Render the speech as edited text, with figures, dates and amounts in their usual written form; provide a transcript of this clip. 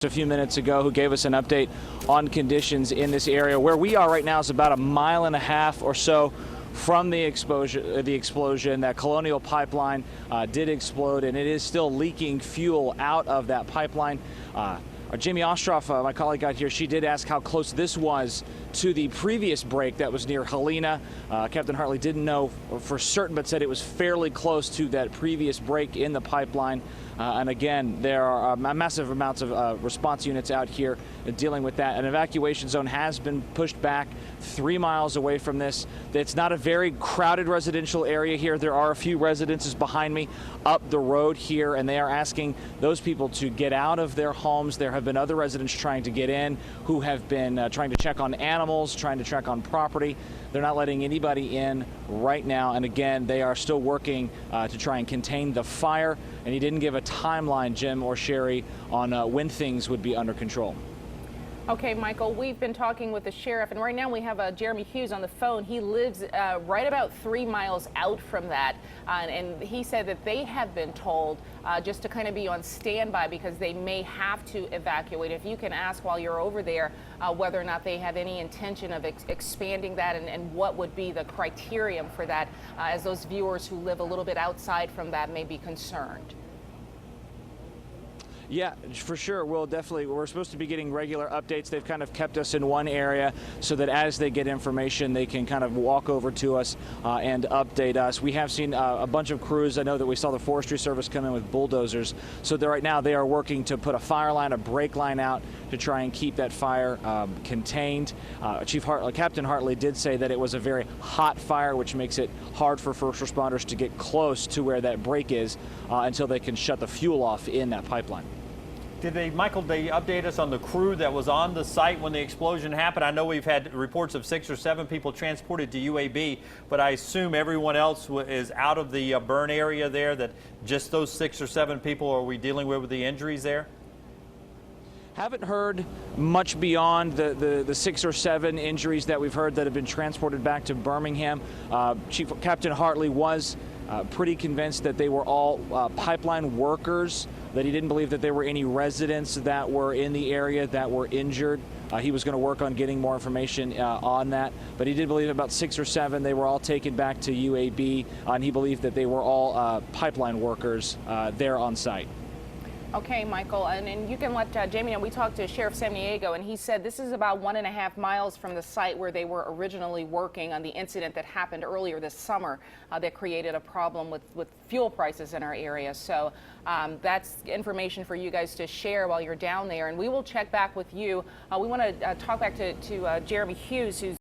A few minutes ago, who gave us an update on conditions in this area. Where we are right now is about 1.5 miles or so from the explosion. That Colonial pipeline did explode, and it is still leaking fuel out of that pipeline. Jamie Ostroff, my colleague, got here. She did ask how close this was to the previous break that was near Helena. Captain Hartley didn't know for certain, but said it was fairly close to that previous break in the pipeline. And again, there are massive amounts of response units out here dealing with that. An evacuation zone has been pushed back 3 miles away from this. It's not a very crowded residential area here. There are a few residences behind me up the road here, and they are asking those people to get out of their homes. There have been other residents trying to get in who have been trying to check on animals, trying to check on property. They're not letting anybody in right now. And again, they are still working to try and contain the fire. And he didn't give a timeline, Jim or Sherry, on when things would be under control. Okay, Michael, we've been talking with the sheriff, and right now we have Jeremy Hughes on the phone. He lives right about 3 miles out from that, and he said that they have been told just to kind of be on standby because they may have to evacuate. If you can ask while you're over there whether or not they have any intention of expanding that and what would be the criterion for that, as those viewers who live a little bit outside from that may be concerned. Yeah, for sure. We're supposed to be getting regular updates. They've kind of kept us in one area so that as they get information, they can kind of walk over to us and update us. We have seen a bunch of crews. I know that we saw the Forestry Service come in with bulldozers. So right now they are working to put a fire line, a break line out to try and keep that fire contained. Captain Hartley did say that it was a very hot fire, which makes it hard for first responders to get close to where that break is until they can shut the fuel off in that pipeline. Michael, they update us on the crew that was on the site when the explosion happened? I know we've had reports of 6 or 7 people transported to UAB, but I assume everyone else is out of the burn area there, that just those 6 or 7 people are we dealing with the injuries there? Haven't heard much beyond the 6 or 7 injuries that we've heard that have been transported back to Birmingham. Captain Hartley was pretty convinced that they were all pipeline workers, that he didn't believe that there were any residents that were in the area that were injured. He was going to work on getting more information on that, but he did believe about 6 or 7, they were all taken back to UAB, and he believed that they were all pipeline workers there on site. Okay, Michael, and you can let Jamie know. We talked to Sheriff Samaniego, and he said this is about 1.5 miles from the site where they were originally working on the incident that happened earlier this summer that created a problem with fuel prices in our area. So that's information for you guys to share while you're down there, and we will check back with you. We want to talk back to Jeremy Hughes, who's